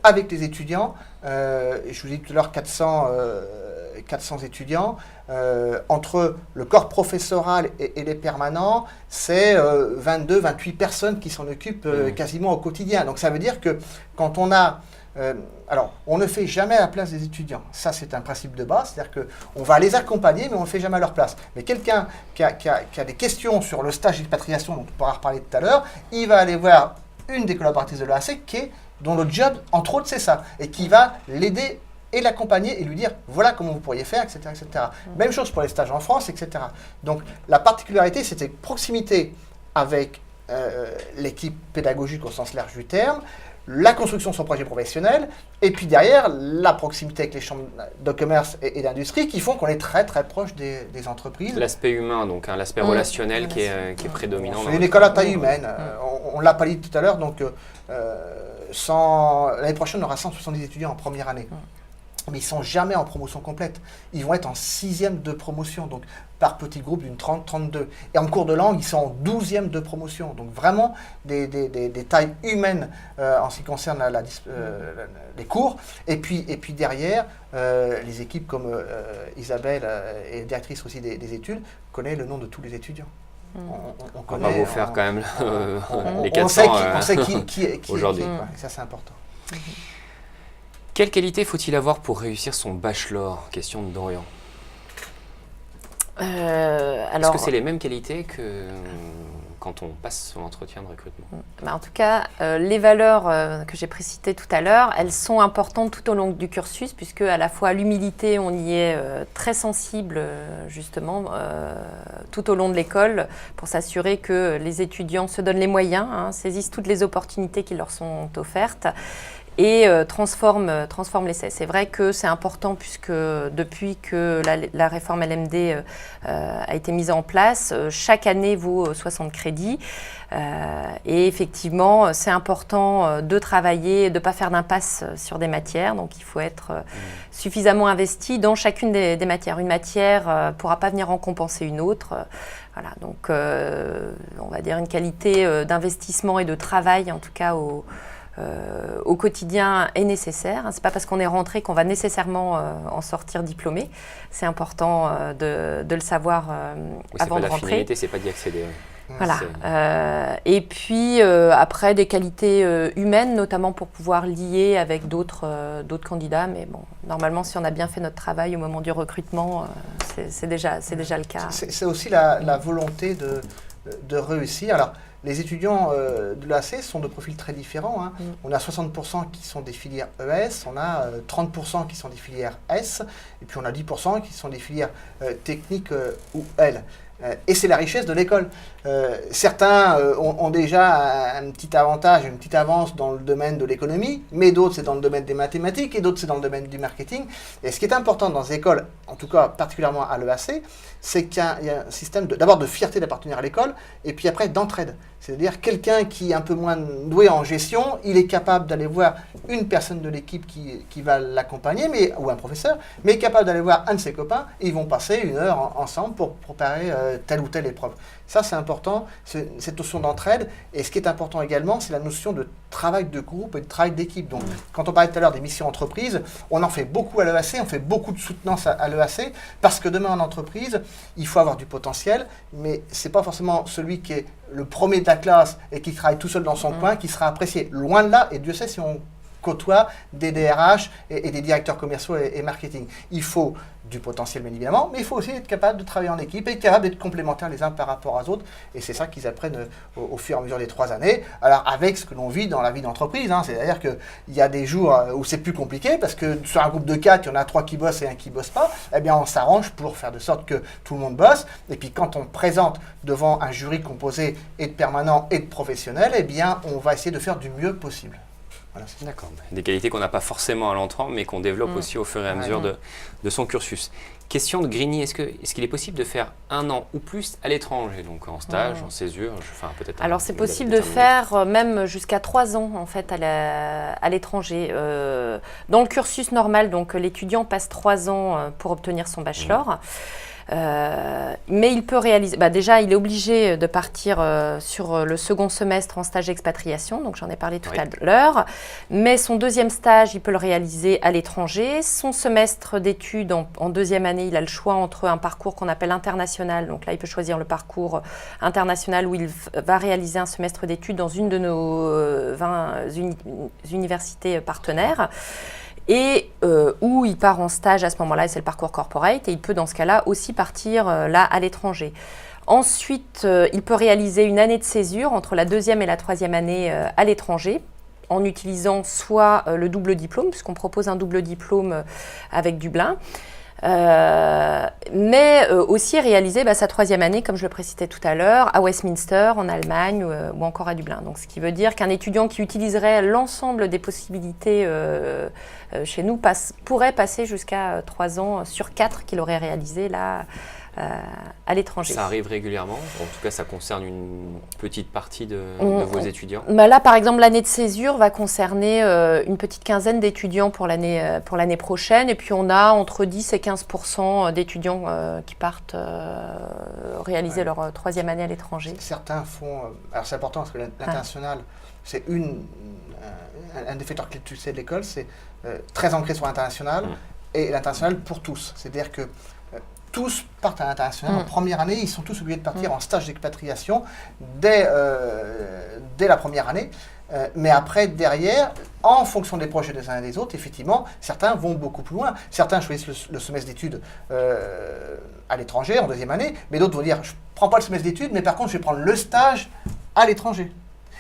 avec les étudiants. Je vous ai dit tout à l'heure, 400 étudiants. Entre le corps professoral et les permanents, c'est 22-28 personnes qui s'en occupent quasiment au quotidien. Donc ça veut dire que quand on a alors, on ne fait jamais à la place des étudiants. Ça, c'est un principe de base, c'est-à-dire qu'on va les accompagner, mais on ne le fait jamais à leur place. Mais quelqu'un qui a des questions sur le stage d'expatriation, dont on pourra reparler tout à l'heure, il va aller voir une des collaboratrices de l'EAC dont le job, entre autres, c'est ça, et qui va l'aider et l'accompagner et lui dire voilà comment vous pourriez faire, etc. etc. Même chose pour les stages en France, etc. Donc la particularité, c'était proximité avec l'équipe pédagogique au sens large du terme, la construction de son projet professionnel, et puis derrière, la proximité avec les chambres de commerce et d'industrie qui font qu'on est très très proche des entreprises. L'aspect humain, donc l'aspect relationnel qui est prédominant. C'est une école à taille humaine. On l'a pas dit tout à l'heure, donc l'année prochaine, on aura 170 étudiants en première année. Mais ils ne sont jamais en promotion complète. Ils vont être en 6e de promotion, donc par petit groupe d'une 30-32. Et en cours de langue, ils sont en 12e de promotion. Donc vraiment des tailles humaines en ce qui concerne les cours. Et puis derrière, les équipes comme Isabelle, et directrice aussi des études, connaissent le nom de tous les étudiants. On va vous faire quand même les 400 on sait qui aujourd'hui. Ça, c'est important. Quelle qualité faut-il avoir pour réussir son bachelor? Question de Dorian. Est-ce que c'est les mêmes qualités que quand on passe son entretien de recrutement? En tout cas, les valeurs que j'ai précitées tout à l'heure, elles sont importantes tout au long du cursus, puisque à la fois l'humilité, on y est très sensible justement tout au long de l'école pour s'assurer que les étudiants se donnent les moyens, saisissent toutes les opportunités qui leur sont offertes et transforme l'essai. C'est vrai que c'est important puisque depuis que la réforme LMD a été mise en place, chaque année vaut 60 crédits. Et effectivement, c'est important de travailler, de ne pas faire d'impasse sur des matières. Donc il faut être suffisamment investi dans chacune des matières. Une matière ne pourra pas venir en compenser une autre. Voilà, donc on va dire une qualité d'investissement et de travail, en tout cas au quotidien est nécessaire. Ce n'est pas parce qu'on est rentré qu'on va nécessairement en sortir diplômé. C'est important de le savoir avant de rentrer. La finalité, c'est pas d'y accéder. Voilà. Et puis après des qualités humaines, notamment pour pouvoir lier avec d'autres candidats. Mais bon, normalement, si on a bien fait notre travail au moment du recrutement, c'est déjà le cas. C'est aussi la volonté de réussir. Alors, les étudiants de l'EAC sont de profils très différents. On a 60% qui sont des filières ES, on a 30% qui sont des filières S, et puis on a 10% qui sont des filières techniques ou L. Et c'est la richesse de l'école. Certains ont déjà un petit avantage, une petite avance dans le domaine de l'économie, mais d'autres c'est dans le domaine des mathématiques et d'autres c'est dans le domaine du marketing. Et ce qui est important dans les écoles, en tout cas particulièrement à l'EAC, c'est qu'il y a un système d'abord de fierté d'appartenir à l'école et puis après d'entraide. C'est-à-dire quelqu'un qui est un peu moins doué en gestion, il est capable d'aller voir une personne de l'équipe qui va l'accompagner, ou un professeur, mais est capable d'aller voir un de ses copains et ils vont passer une heure ensemble pour préparer telle ou telle épreuve. Ça, c'est important, cette notion d'entraide. Et ce qui est important également, c'est la notion de travail de groupe et de travail d'équipe. Donc, quand on parlait tout à l'heure des missions entreprises, on en fait beaucoup à l'EAC, on fait beaucoup de soutenance à l'EAC, parce que demain en entreprise, il faut avoir du potentiel, mais ce n'est pas forcément celui qui est le premier de la classe et qui travaille tout seul dans son coin qui sera apprécié. Loin de là, et Dieu sait si on côtoie des DRH et des directeurs commerciaux et marketing. Il faut du potentiel, bien évidemment, mais il faut aussi être capable de travailler en équipe et être capable d'être complémentaires les uns par rapport aux autres. Et c'est ça qu'ils apprennent au fur et à mesure des 3 années. Alors, avec ce que l'on vit dans la vie d'entreprise, c'est-à-dire qu'il y a des jours où c'est plus compliqué parce que sur un groupe de 4, il y en a 3 qui bossent et 1 qui ne bosse pas. Eh bien, on s'arrange pour faire de sorte que tout le monde bosse. Et puis, quand on présente devant un jury composé et de permanents et de professionnels, eh bien, on va essayer de faire du mieux possible. Voilà, d'accord. Des qualités qu'on n'a pas forcément à l'entrant, mais qu'on développe aussi au fur et à mesure de son cursus. Question de Grigny, est-ce qu'il est possible de faire 1 an ou plus à l'étranger, donc en stage, en césure, peut-être. Alors c'est possible de faire même jusqu'à 3 ans en fait à l'étranger. Dans le cursus normal, donc l'étudiant passe 3 ans pour obtenir son bachelor. Mais il peut réaliser, déjà il est obligé de partir sur le second semestre en stage d'expatriation, donc j'en ai parlé tout à l'heure, mais son deuxième stage, il peut le réaliser à l'étranger. Son semestre d'études en deuxième année, il a le choix entre un parcours qu'on appelle international, donc là il peut choisir le parcours international où il va réaliser un semestre d'études dans une de nos 20 universités partenaires. Et où il part en stage à ce moment-là, et c'est le parcours corporate, et il peut dans ce cas-là aussi partir là à l'étranger. Ensuite, il peut réaliser une année de césure entre la deuxième et la troisième année à l'étranger, en utilisant soit le double diplôme, puisqu'on propose un double diplôme avec Dublin, mais aussi réaliser sa troisième année, comme je le précisais tout à l'heure, à Westminster, en Allemagne ou encore à Dublin. Donc, ce qui veut dire qu'un étudiant qui utiliserait l'ensemble des possibilités chez nous pourrait passer jusqu'à 3 ans sur 4 qu'il aurait réalisé là à l'étranger. Ça arrive régulièrement? En tout cas, ça concerne une petite partie de vos étudiants? Là, par exemple, l'année de césure va concerner une petite quinzaine d'étudiants pour l'année prochaine. Et puis, on a entre 10 et 15% d'étudiants qui partent réaliser leur troisième année à l'étranger. Certains font... alors, c'est important parce que l'international, c'est un des facteurs clés de l'école, c'est très ancré sur l'international et l'international pour tous. C'est-à-dire que tous partent à l'international. En première année, ils sont tous obligés de partir en stage d'expatriation dès la première année. Mais après, derrière, en fonction des projets des uns et des autres, effectivement, certains vont beaucoup plus loin. Certains choisissent le semestre d'études à l'étranger, en deuxième année, mais d'autres vont dire, je ne prends pas le semestre d'études, mais par contre, je vais prendre le stage à l'étranger.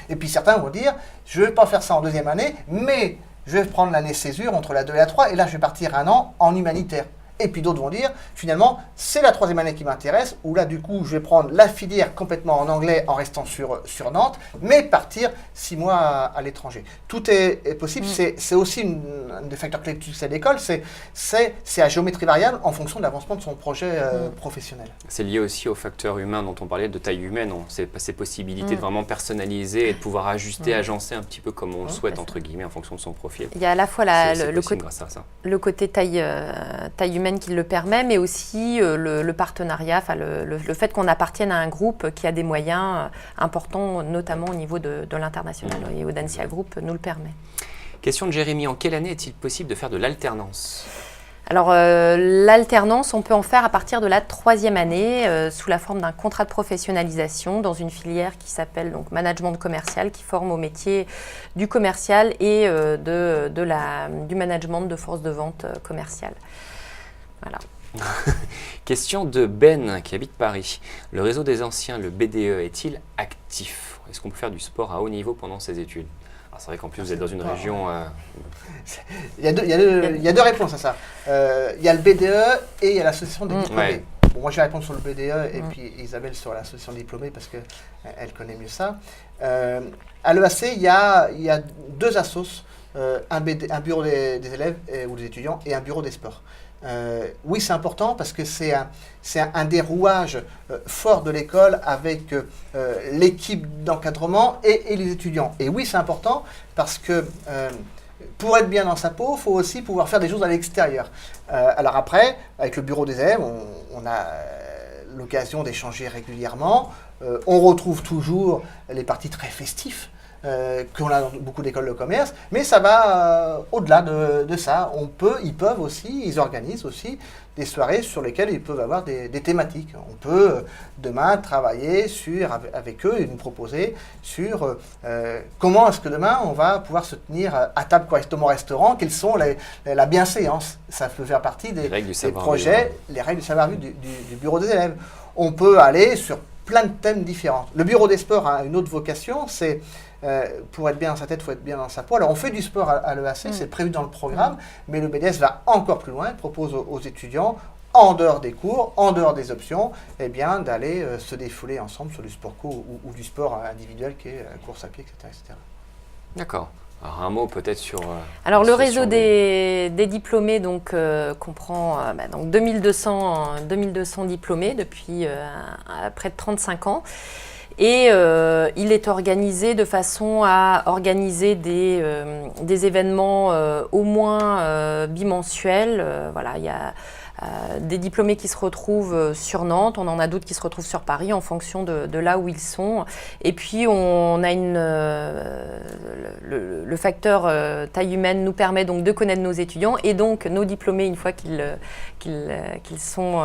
Et puis certains vont dire, je ne vais pas faire ça en deuxième année, mais je vais prendre l'année césure entre la 2 et la 3, et là, je vais partir 1 an en humanitaire. Et puis d'autres vont dire, finalement, c'est la troisième année qui m'intéresse, où là, du coup, je vais prendre la filière complètement en anglais en restant sur Nantes, mais partir 6 mois à l'étranger. Tout est possible. C'est aussi un des facteurs clés de succès de l'école, c'est à géométrie variable en fonction de l'avancement de son projet professionnel. C'est lié aussi au facteur humain dont on parlait, de taille humaine, ces possibilités de vraiment personnaliser et de pouvoir ajuster, agencer un petit peu comme on le souhaite, entre guillemets, en fonction de son profil. Il y a à la fois le côté taille humaine qui le permet, mais aussi le partenariat, le fait qu'on appartienne à un groupe qui a des moyens importants, notamment au niveau de l'international. Et Audencia Group nous le permet. Question de Jérémy, en quelle année est-il possible de faire de l'alternance? Alors, l'alternance, on peut en faire à partir de la troisième année, sous la forme d'un contrat de professionnalisation dans une filière qui s'appelle donc management commercial, qui forme au métier du commercial et du management de force de vente commerciale. Voilà. Question de Ben qui habite Paris. Le réseau des anciens, le BDE, est-il actif? Est-ce qu'on peut faire du sport à haut niveau pendant ses études? C'est vrai qu'en plus vous êtes dans une région... Il y a deux réponses à ça. Il y a le BDE et il y a l'association des diplômés. Ouais. Bon, moi je vais répondre sur le BDE et puis Isabelle sur l'association des diplômés parce qu'elle connaît mieux ça. À l'EAC, il y a 2 assos, un bureau des élèves ou des étudiants et un bureau des sports. Oui, c'est important parce que c'est un des rouages forts de l'école avec l'équipe d'encadrement et les étudiants. Et oui, c'est important parce que pour être bien dans sa peau, il faut aussi pouvoir faire des choses à l'extérieur. Alors après, avec le bureau des élèves, on a l'occasion d'échanger régulièrement. On retrouve toujours les parties très festifs qu'on a dans beaucoup d'écoles de commerce, mais ça va au-delà de ça. Ils organisent aussi des soirées sur lesquelles ils peuvent avoir des thématiques. On peut demain travailler avec eux et nous proposer sur comment est-ce que demain on va pouvoir se tenir à table correctement au restaurant, quelles sont la bienséance. Ça peut faire partie des projets, les règles du savoir-vivre du bureau des élèves. On peut aller sur plein de thèmes différents. Le bureau des sports a une autre vocation, c'est pour être bien dans sa tête, il faut être bien dans sa peau. Alors on fait du sport à l'EAC, c'est prévu dans le programme, mais le BDS va encore plus loin, il propose aux étudiants, en dehors des cours, en dehors des options, d'aller se défouler ensemble sur du sport co ou du sport individuel qui est course à pied, etc. D'accord. Alors un mot peut-être sur... Alors le réseau des diplômés comprend donc 2200 diplômés depuis près de 35 ans. Et il est organisé de façon à organiser des événements au moins bimensuels. Voilà, il y a des diplômés qui se retrouvent sur Nantes, on en a d'autres qui se retrouvent sur Paris en fonction de là où ils sont. Et puis on a le facteur taille humaine nous permet donc de connaître nos étudiants et donc nos diplômés une fois qu'ils sont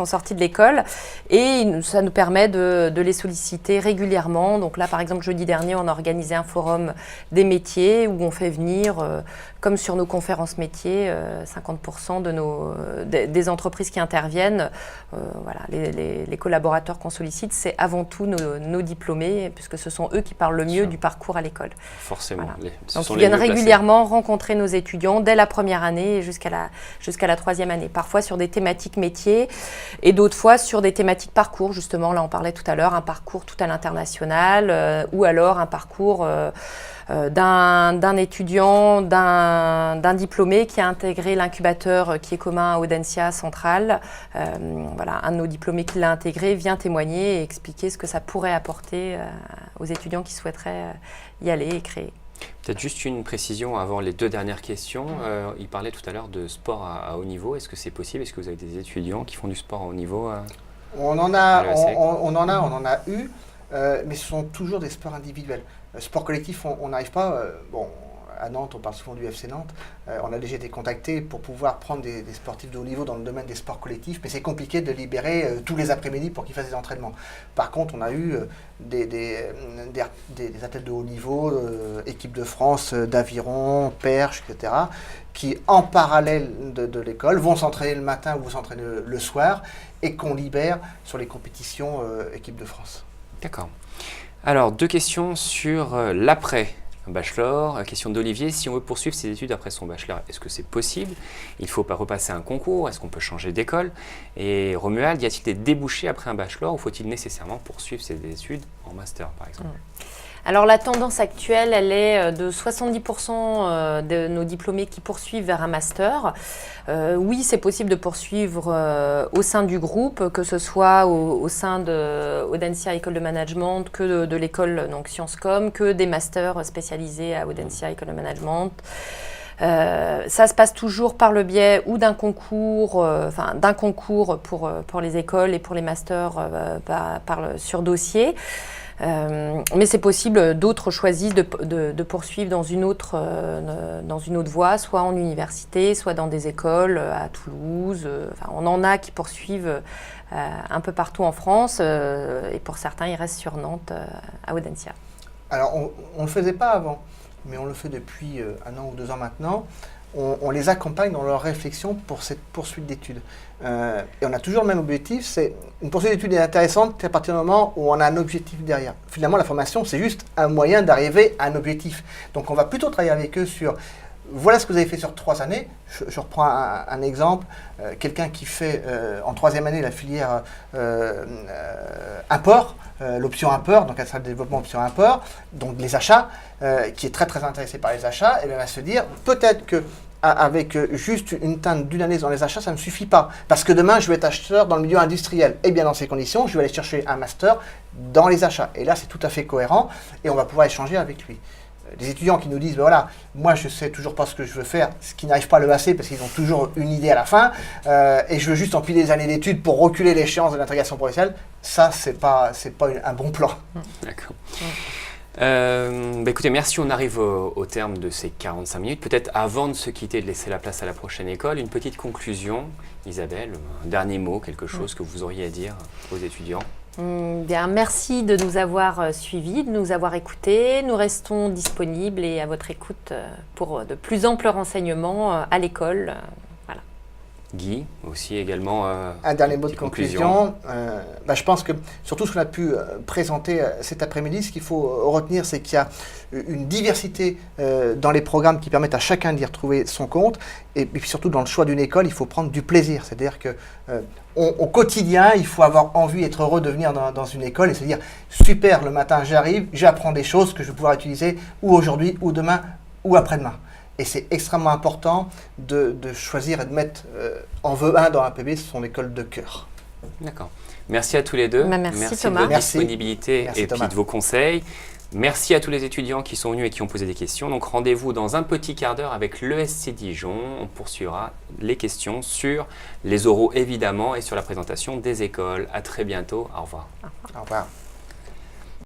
sortis de l'école. Et ça nous permet de les solliciter régulièrement. Donc là par exemple jeudi dernier on a organisé un forum des métiers où on fait venir comme sur nos conférences métiers, 50% des entreprises qui interviennent, voilà, les collaborateurs qu'on sollicite, c'est avant tout nos diplômés, puisque ce sont eux qui parlent le mieux du parcours à l'école. Forcément. Voilà. Donc ils viennent régulièrement rencontrer nos étudiants dès la première année et jusqu'à la troisième année. Parfois sur des thématiques métiers et d'autres fois sur des thématiques parcours. Justement, là on parlait tout à l'heure, un parcours tout à l'international ou alors un parcours d'un étudiant, d'un diplômé qui a intégré l'incubateur qui est commun à Audencia Centrale. Voilà, un de nos diplômés qui l'a intégré vient témoigner et expliquer ce que ça pourrait apporter aux étudiants qui souhaiteraient y aller et créer. Peut-être juste une précision avant les deux dernières questions. Il parlait tout à l'heure de sport à haut niveau. Est-ce que c'est possible? Est-ce que vous avez des étudiants qui font du sport à haut niveau on en a eu, mais ce sont toujours des sports individuels. Sport collectif, on n'arrive pas. Bon, à Nantes, on parle souvent du FC Nantes. On a déjà été contacté pour pouvoir prendre des sportifs de haut niveau dans le domaine des sports collectifs, mais c'est compliqué de libérer tous les après-midi pour qu'ils fassent des entraînements. Par contre, on a eu des athlètes de haut niveau, équipe de France d'aviron, perche, etc., qui, en parallèle de l'école, vont s'entraîner le matin ou vont s'entraîner le soir et qu'on libère sur les compétitions équipe de France. D'accord. Alors, deux questions sur l'après-bachelor. Question d'Olivier, si on veut poursuivre ses études après son bachelor, est-ce que c'est possible? Il faut pas repasser un concours? Est-ce qu'on peut changer d'école? Et Romuald, y a-t-il des débouchés après un bachelor ou faut-il nécessairement poursuivre ses études en master, par exemple? Alors la tendance actuelle, elle est de 70% de nos diplômés qui poursuivent vers un master. Oui, c'est possible de poursuivre au sein du groupe, que ce soit au sein de Audencia École de Management, que de l'école donc Sciences Com, que des masters spécialisés à Audencia École de Management. Ça se passe toujours par le biais ou d'un concours, d'un concours pour les écoles et pour les masters sur dossier. Mais c'est possible, d'autres choisissent de poursuivre dans une autre voie, soit en université, soit dans des écoles à Toulouse. On en a qui poursuivent un peu partout en France et pour certains, ils restent sur Nantes, à Audencia. Alors, on ne le faisait pas avant, mais on le fait depuis 1 an ou 2 ans maintenant. On les accompagne dans leur réflexion pour cette poursuite d'études. Et on a toujours le même objectif, c'est une poursuite d'études est intéressante à partir du moment où on a un objectif derrière. Finalement, la formation, c'est juste un moyen d'arriver à un objectif. Donc on va plutôt travailler avec eux sur, voilà ce que vous avez fait sur 3 années. Je reprends un exemple, quelqu'un qui fait en 3e année la filière import, l'option import, donc elle sera le développement option import, donc les achats, qui est très très intéressé par les achats, et bien va se dire peut-être que avec juste une teinte d'une année dans les achats, ça ne me suffit pas. Parce que demain, je vais être acheteur dans le milieu industriel. Et bien dans ces conditions, je vais aller chercher un master dans les achats. Et là, c'est tout à fait cohérent et on va pouvoir échanger avec lui. Des étudiants qui nous disent, ben voilà, moi je ne sais toujours pas ce que je veux faire, ce qui n'arrive pas à le passer parce qu'ils ont toujours une idée à la fin, et je veux juste empiler des années d'études pour reculer l'échéance de l'intégration professionnelle, ça, c'est pas un bon plan. D'accord. Écoutez, merci, on arrive au terme de ces 45 minutes. Peut-être avant de se quitter, de laisser la place à la prochaine école, une petite conclusion. Isabelle, un dernier mot, quelque chose que vous auriez à dire aux étudiants? Bien, merci de nous avoir suivis, de nous avoir écoutés. Nous restons disponibles et à votre écoute pour de plus amples renseignements à l'école. Voilà. Guy, aussi également. Un dernier mot de conclusion. Je pense que surtout ce qu'on a pu présenter cet après-midi, ce qu'il faut retenir, c'est qu'il y a une diversité dans les programmes qui permettent à chacun d'y retrouver son compte. Et puis surtout dans le choix d'une école, il faut prendre du plaisir. C'est-à-dire que au quotidien, il faut avoir envie, être heureux de venir dans une école et se dire super, le matin j'arrive, j'apprends des choses que je vais pouvoir utiliser ou aujourd'hui, ou demain, ou après-demain. Et c'est extrêmement important de choisir et de mettre en vœu 1 dans APB son école de cœur. D'accord. Merci à tous les deux. Merci Thomas. De votre disponibilité et Thomas. puis de vos conseils. Merci à tous les étudiants qui sont venus et qui ont posé des questions. Donc rendez-vous dans un petit quart d'heure avec l'ESC Dijon. On poursuivra les questions sur les oraux évidemment et sur la présentation des écoles. À très bientôt. Au revoir. Au revoir.